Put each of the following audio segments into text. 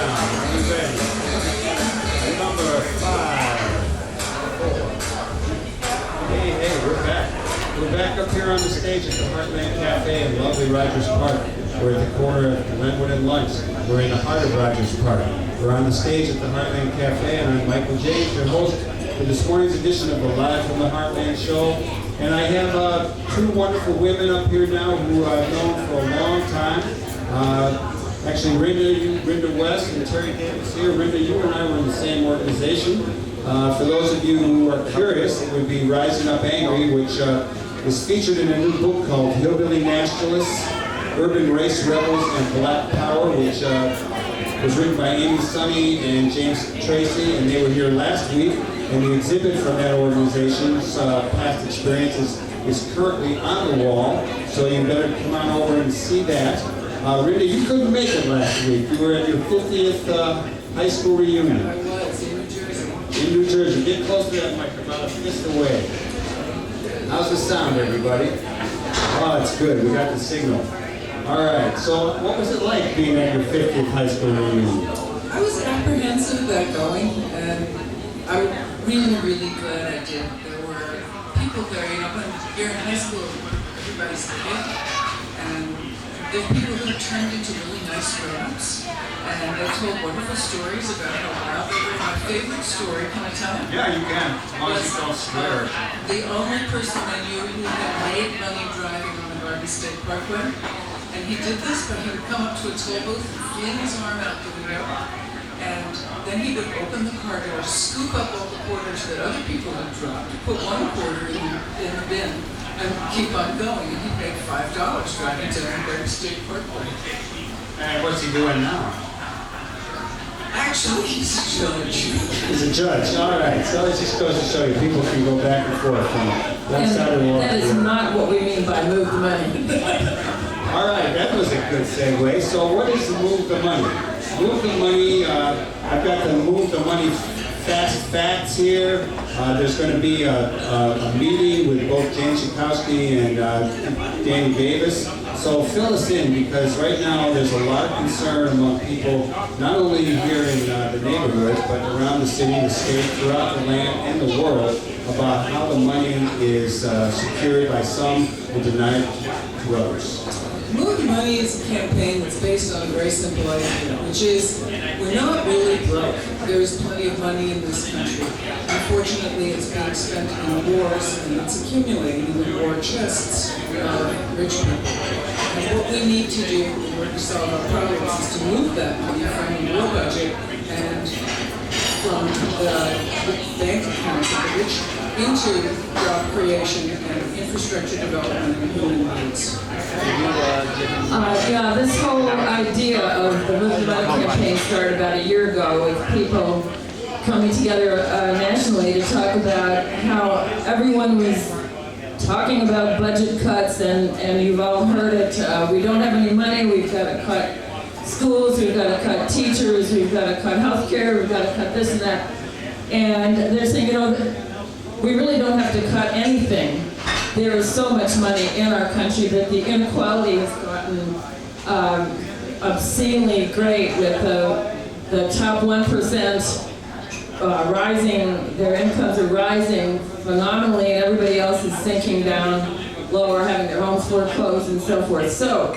down. Are you ready? Number 5, 4. Hey, we're back. We're back up here on the stage at the Heartland Cafe in lovely Rogers Park. We're at the corner of Glenwood and Lunch. We're in the heart of Rogers Park. We're on the stage at the Heartland Cafe, and I'm Michael James, your host for this morning's edition of the Live from the Heartland show. And I have two wonderful women up here now who I've known for a long time. Actually, Rinda West and Terry Davis here. Rinda, you and I were in the same organization. For those of you who are curious, it would be Rising Up Angry, which is featured in a new book called Hillbilly Nationalists, Urban Race Rebels, and Black Power, which was written by Amy Sunny and James Tracy, and they were here last week. And the exhibit from that organization's past experiences is currently on the wall, so you better come on over and see that. Rinda, you couldn't make it last week. You were at your 50th high school reunion. I was in New Jersey. In New Jersey. Get close to that mic, about a fist away. How's the sound, everybody? Oh, it's good. We got the signal. All right. So, what was it like being at your 50th high school reunion? I was apprehensive about going, and I'm really glad I did. There were people there, when you're in high school, everybody's a kid, and there are people who have turned into really nice grown-ups, and they told wonderful stories about how wild they were. My favorite story, can I tell you? Yeah, you can, as long as you don't swear. The only person I knew who had made money driving on the Garden State Parkway, and he did this, but he would come up to a toll booth, fling his arm out the window, and then he would open the car door, scoop up all the quarters that other people had dropped, put one quarter in the bin, and keep on going. And he paid $5 driving down the Garden State Parkway. And what's he doing now? Actually, he's a judge. He's a judge. All right. So it just goes to show you, people can go back and forth from one side of the wall. That is not what we mean by move the money. All right, that was a good segue. So what is the Move the Money? Move the Money, I've got the Move the Money Fast Facts here. There's going to be a meeting with both Jane Schakowsky and Danny Davis. So fill us in, because right now there's a lot of concern among people, not only here in the neighborhoods, but around the city, the state, throughout the land, and the world, about how the money is secured by some and denied to others. Move the Money is a campaign that's based on a very simple idea, which is we're not really broke. There is plenty of money in this country. Unfortunately, it's being spent in wars, and it's accumulating in the war chests of rich people. And what we need to do in order to solve our problems is to move that money from the war budget and from the bank accounts of the rich into job creation and infrastructure development and human needs. Yeah, this whole idea of the Move the Money campaign started about a year ago with people coming together nationally to talk about how everyone was talking about budget cuts, and you've all heard it. We don't have any money, we've got to cut schools, we've got to cut teachers, we've got to cut health care, we've got to cut this and that. And they're saying, we really don't have to cut anything. There is so much money in our country that the inequality has gotten obscenely great, with the top 1% rising, their incomes are rising phenomenally, and everybody else is sinking down lower, having their homes foreclosed and so forth. So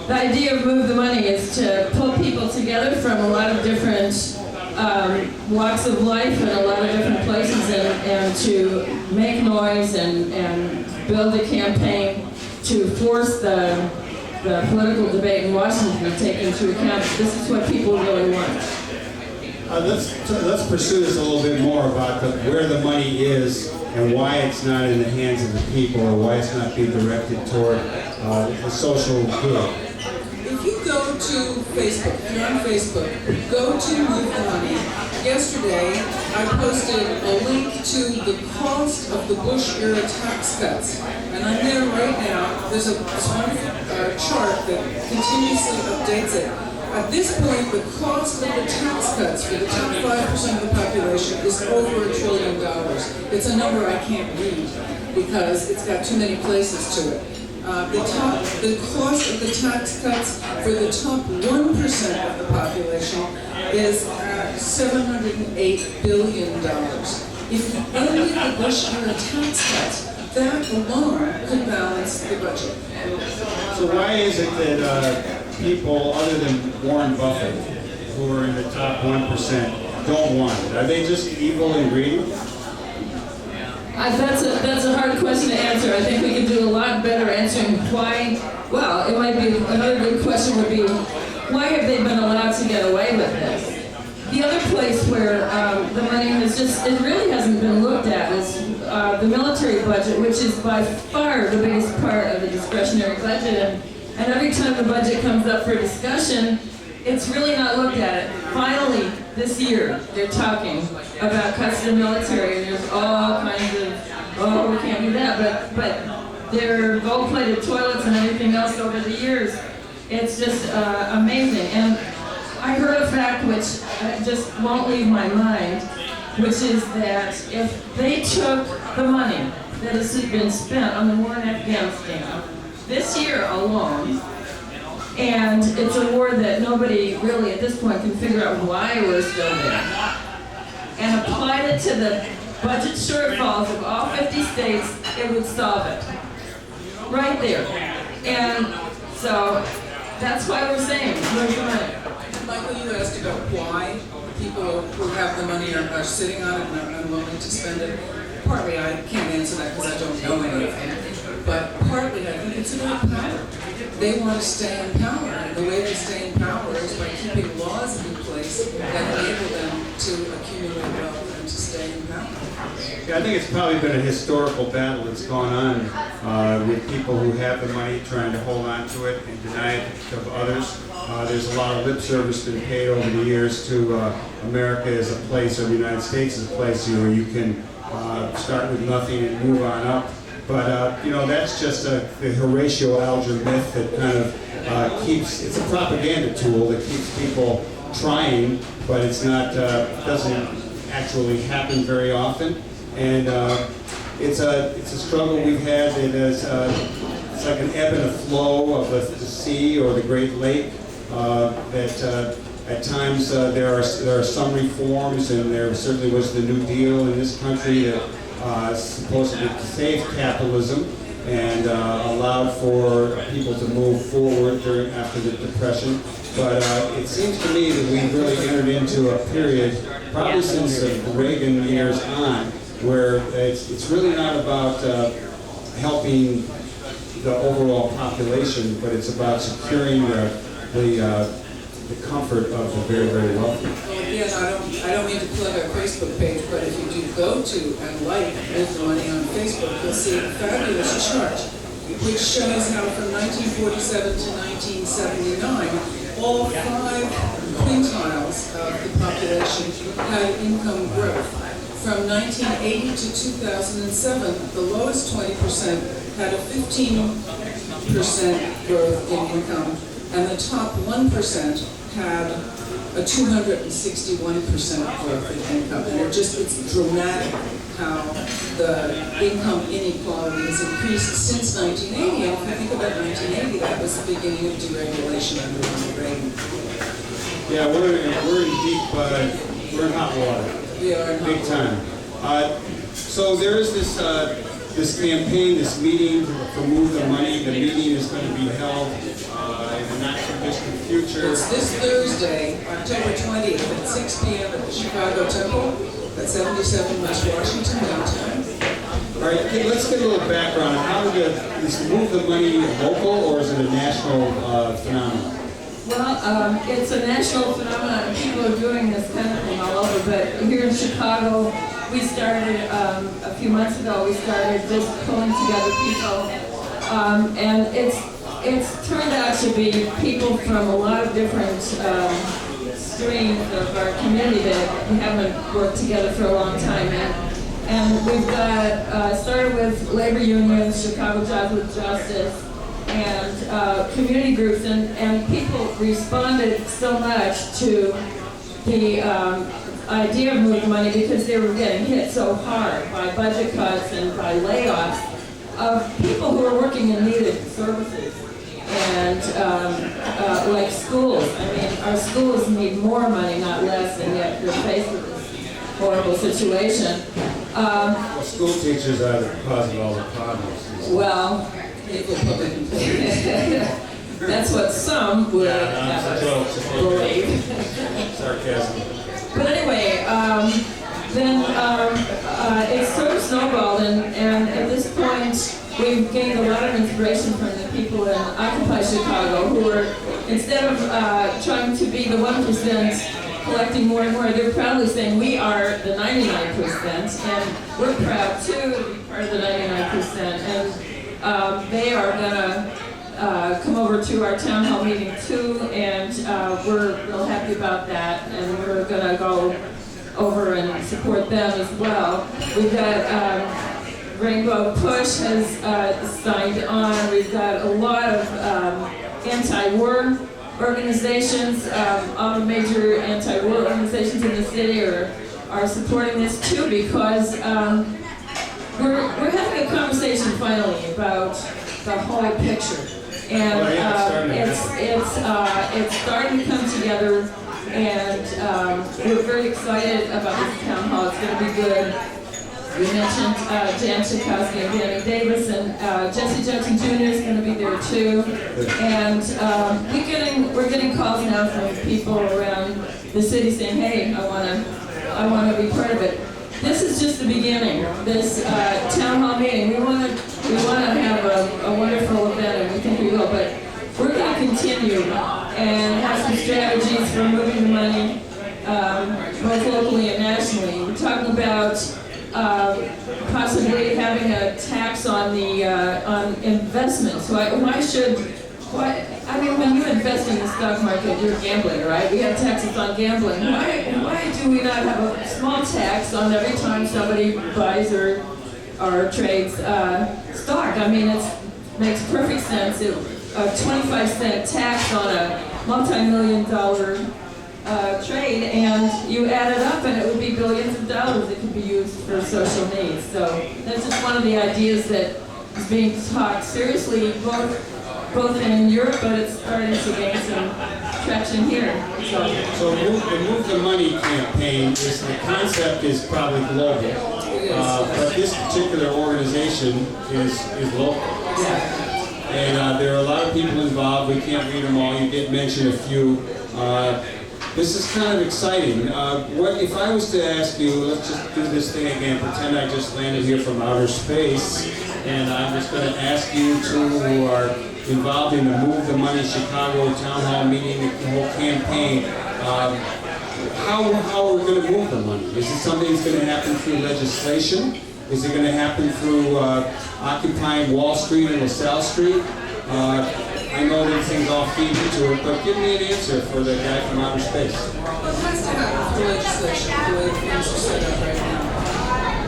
the idea of Move the Money is to pull people together from a lot of different walks of life and a lot of different places, and to make noise and build a campaign to force the political debate in Washington to take into account that this is what people really want. Let's pursue this a little bit more about where the money is and why it's not in the hands of the people, or why it's not being directed toward the social good. If you go to Facebook, if you're on Facebook, go to Move the Money. Yesterday, I posted a link to the cost of the Bush-era tax cuts. And I'm there right now. There's a wonderful chart that continuously updates it. At this point, the cost of the tax cuts for the top 5% of the population is over $1 trillion. It's a number I can't read because it's got too many places to it. The cost of the tax cuts for the top 1% of the population is $708 billion. If you ended the Bush era tax cuts, that alone could balance the budget. So why is it that people other than Warren Buffett, who are in the top 1%, don't want it? Are they just evil and greedy? That's a hard question to answer. I think we could do a lot better answering why. Well, it might be another good question would be why have they been allowed to get away with this? The other place where the money it really hasn't been looked at is the military budget, which is by far the biggest part of the discretionary budget. And every time the budget comes up for discussion, it's really not looked at it. Finally, this year, they're talking about cuts to the military, and there's all kinds of, we can't do that, but their gold-plated toilets and everything else over the years, it's just amazing. And I heard a fact which just won't leave my mind, which is that if they took the money that has been spent on the war in Afghanistan this year alone, and it's a war that nobody really at this point can figure out why we're still there, and applied it to the budget shortfalls of all 50 states, it would solve it. Right there. And so that's why we're saying, where's the money? Michael, you asked about why people who have the money are sitting on it and are unwilling to spend it. Partly I can't answer that because I don't know any of them. But partly I think it's about power. They want to stay in power, and the way they stay in power is by keeping laws in place that enable them to accumulate wealth and to stay in power. Yeah, I think it's probably been a historical battle that's gone on with people who have the money trying to hold on to it and deny it of others. There's a lot of lip service been paid over the years to America as a place, or the United States as a place where you can start with nothing and move on up. But, that's just the Horatio Alger myth that kind of it's a propaganda tool that keeps people trying, but it's not, doesn't actually happen very often. And it's a struggle we've had that is, it's like an ebb and a flow of the sea or the Great Lake, that at times there are some reforms, and there certainly was the New Deal in this country that supposedly saved capitalism and allowed for people to move forward after the Depression. But it seems to me that we've really entered into a period, probably since the Reagan years on, where it's really not about helping the overall population, but it's about securing the comfort of the very, very wealthy. Well, again, I don't mean to plug our Facebook page, but if you do go to and like MovetheMoney on Facebook, you'll see a fabulous chart which shows how from 1947 to 1979, all 5 quintiles of the population had income growth. From 1980 to 2007, the lowest 20% had a 15% growth in income, and the top 1% had a 261% growth in income. And it's dramatic how the income inequality has increased since 1980. And if you think about 1980, that was the beginning of deregulation under Ronald Reagan. Yeah, we're in deep, we're in hot water. We are in big time. So there is this campaign, this meeting for Move the Money. The meeting is going to be held in the not too distant future. It's this Thursday, October 20th at 6 p.m. at the Chicago Temple at 77 West Washington downtown. All right, let's get a little background. How is Move the Money local, or is it a national phenomenon? Well, it's a national phenomenon. People are doing this kind of thing all over, but here in Chicago, we started a few months ago. We started just pulling together people, and it's turned out to be people from a lot of different streams of our community that we haven't worked together for a long time. And we've got started with labor unions, Chicago Jobs with Justice, and community groups, and people responded so much to the idea of Move the Money because they were getting hit so hard by budget cuts and by layoffs of people who are working in needed services. And like schools. I mean, our schools need more money, not less, and yet they're faced with this horrible situation. Well, school teachers are the cause of all the problems. Well, that's what some would believe. Sarcasm. But anyway, then it's sort of snowballed, and at this point, we've gained a lot of inspiration from the people in Occupy Chicago, who are, instead of trying to be the 1% collecting more and more, they're proudly saying we are the 99%, and we're proud too to be part of the 99%, and they are gonna come over to our town hall meeting too, and we're real happy about that, and we're gonna go over and support them as well. We've got Rainbow Push has signed on. We've got a lot of anti-war organizations. All the major anti-war organizations in the city are supporting this too, because we're having a conversation finally about the whole picture, and it's starting to come together, and we're very excited about this town hall. It's going to be good. We mentioned Jan Schakowsky and Danny Davis, and Jesse Jackson Jr. is going to be there too. And we're getting calls now from people around the city saying, "Hey, I want to be part of it." This is just the beginning. This town hall meeting, we want to have a wonderful event, and we think we will. But we're going to continue and have some strategies for moving the money, both locally and nationally. We're talking about possibly having a tax on the on investments. I mean, when you invest in the stock market, you're gambling, right? We have taxes on gambling. Why do we not have a small tax on every time somebody buys or trades stock? I mean, it makes perfect sense. A 25-cent tax on a multi-million-dollar trade, and you add it up, and it would be billions of dollars that could be used for social needs. So that's just one of the ideas that is being talked seriously, both in Europe, but it's starting to gain some traction here. So the Move the Money campaign, the concept is probably global, but this particular organization is local. Yeah. And there are a lot of people involved. We can't read them all. You did mention a few. This is kind of exciting. What if I was to ask you, let's just do this thing again, pretend I just landed here from outer space, and I'm just going to ask you two who are involved in the Move the Money Chicago Town Hall meeting, the whole campaign, how are we going to move the money? Is it something that's going to happen through legislation? Is it going to happen through occupying Wall Street and LaSalle Street? I know these things all feed into it, but give me an answer for the guy from outer space. Well, it has to happen through legislation, the way things are set up right now.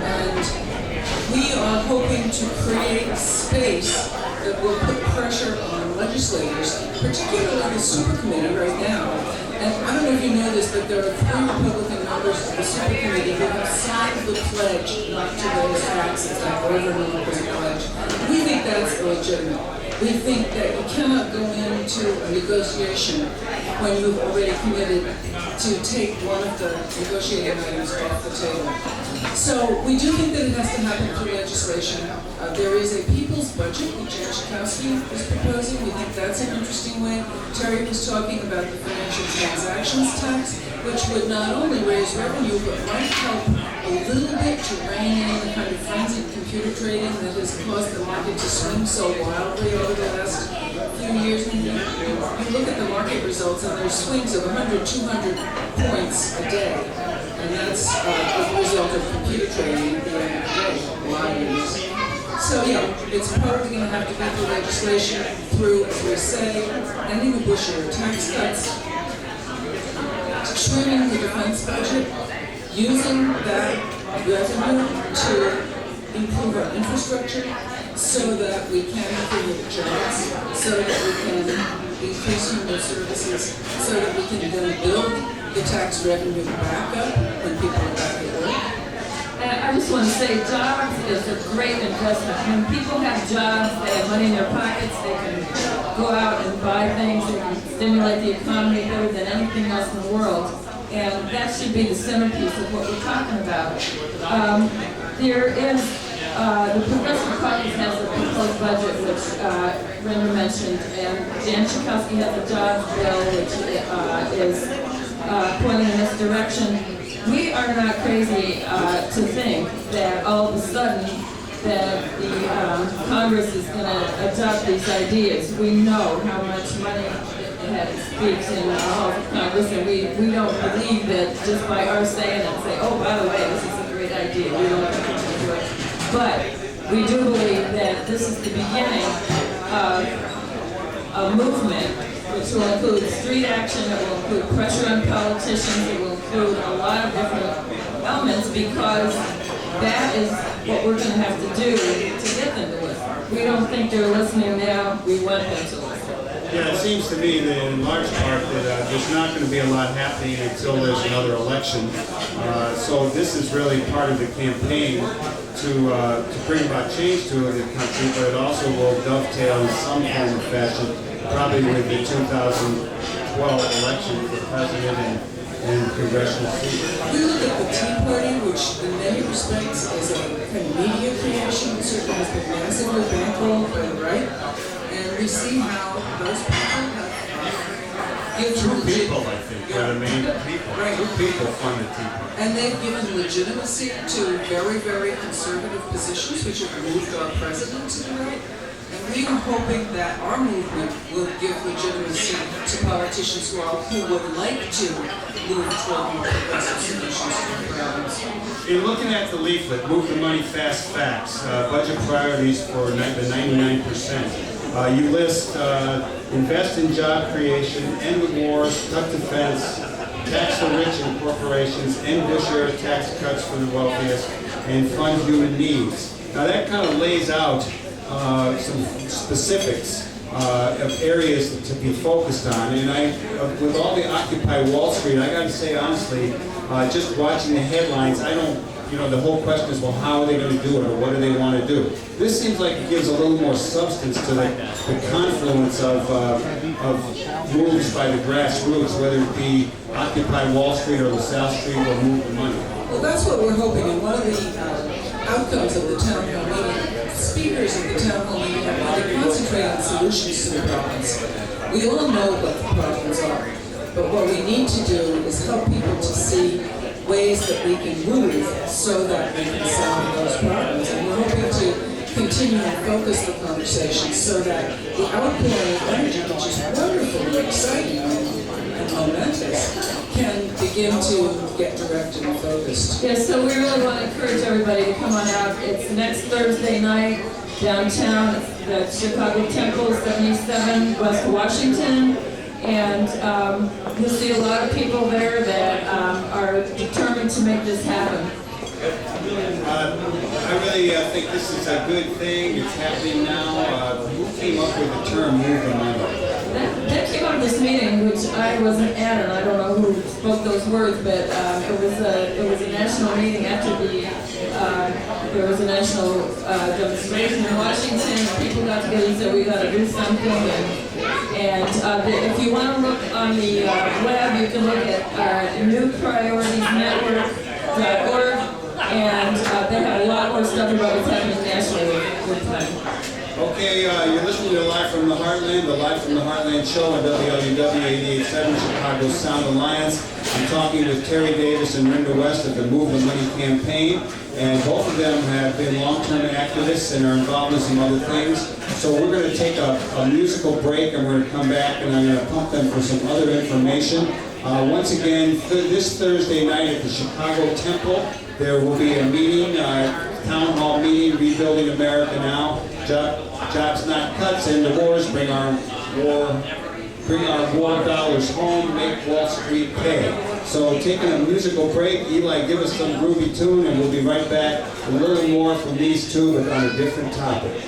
And we are hoping to create space that will put pressure on legislators, particularly the super committee right now. And I don't know if you know this, but there are 3 Republican members of the super committee who have signed the pledge not to raise taxes, like over and over the pledge. We think that's illegitimate. We think that you cannot go into a negotiation when you've already committed to take one of the negotiating items off the table. So we do think that it has to happen through legislation. There is a people's budget that Jan Schakowsky is proposing. We think that's an interesting way. Terry was talking about the financial transactions tax, which would not only raise revenue, but might help a little bit to rein in the kind of frenzied computer trading that has caused the market to swing so wildly over the last few years. And you look at the market results, and there's swings of 100, 200 points a day. And that's as a result of computer trading at the end of the day, a lot of years. So yeah, it's probably going to have to be through legislation, through, as we say, ending the Bush era tax cuts, trimming the defense budget, using that revenue to improve our infrastructure so that we can create jobs, so that we can increase human services, so that we can then build the tax revenue back up when people are back at work. And I just want to say, jobs is a great investment. When people have jobs, they have money in their pockets, they can go go out and buy things that can stimulate the economy better than anything else in the world. And that should be the centerpiece of what we're talking about. There is, the Progressive Caucus has a proposed budget, which Brenda mentioned, and Jan Schakowsky has a jobs bill, which is pointing in this direction. We are not crazy to think that all of a sudden that the Congress is going to adopt these ideas. We know how much money it speaks in the halls of Congress, and we don't believe that just by our saying it, say, oh, by the way, this is a great idea. We don't think it's going to do it. But we do believe that this is the beginning of a movement which will include street action, it will include pressure on politicians, it will include a lot of different elements, because that is what we're going to have to do to get them to listen. We don't think they're listening now, we want them to listen. Yeah, it seems to me that in large part that there's not going to be a lot happening until there's another election. So this is really part of the campaign to bring about change to the country, but it also will dovetail in some form or fashion, probably with the 2012 election for president and congressional seats. We look at the Tea Party, which in many respects is a kind of media creation, it certainly has been massively bankrolled by the right, and we see how those people have given People, I think, are the main people. Right. Two people fund the Tea Party. And they've given legitimacy to very, very conservative positions, which have moved our president to the right. And we are hoping that our movement will give legitimacy to politicians who would like to move toward more progressive solutions to the problems. In looking at the leaflet, Move the Money, Fast Facts, budget priorities for the 99%. You list invest in job creation, end the wars, cut defense, tax the rich and corporations, end Bush-era tax cuts for the wealthiest, and fund human needs. Now that kind of lays out some specifics of areas to be focused on. And with all the Occupy Wall Street, I got to say honestly, just watching the headlines, I don't. The whole question is, well, how are they going to do it, or what do they want to do? This seems like it gives a little more substance to the confluence of moves by the grassroots, whether it be Occupy Wall Street or LaSalle Street or Move the Money. Well, that's what we're hoping, and one of the outcomes of the town hall meeting, speakers of the town hall meeting are going to concentrate on solutions to the problems. We all know what the problems are, but what we need to do is help people to see ways that we can move so that we can solve those problems. And we're hoping to continue to focus the conversation so that the outpouring of energy, which is wonderfully exciting and momentous, can begin to get directed and focused. Yeah, so we really want to encourage everybody to come on out. It's next Thursday night downtown at the Chicago Temple, 77 West Washington. And you'll see a lot of people there that are determined to make this happen. I really think this is a good thing. It's happening now. Who came up with the term "Move the Money"? That came out of this meeting, which I wasn't at, and I don't know who spoke those words, but it was a national meeting after there was a national demonstration in Washington. People got together and said we got to do something. And if you want to look on the web, you can look at newprioritiesnetwork.org, and they have a lot more stuff about what's happening nationally with them. Okay, you're listening to Live from the Heartland, the Live from the Heartland show on WLUW 88.7 Chicago's Sound Alliance. I'm talking with Terry Davis and Linda West of the Move the Money campaign, and both of them have been long-term activists and are involved in some other things. So we're going to take a musical break, and we're going to come back, and I'm going to pump them for some other information. Once again, this Thursday night at the Chicago Temple, there will be a meeting, town hall meeting, Rebuilding America Now. Jobs not cuts, end the wars, bring our war dollars home, make Wall Street pay. So taking a musical break, Eli, give us some groovy tune, and we'll be right back with a little more from these two, but on a different topic.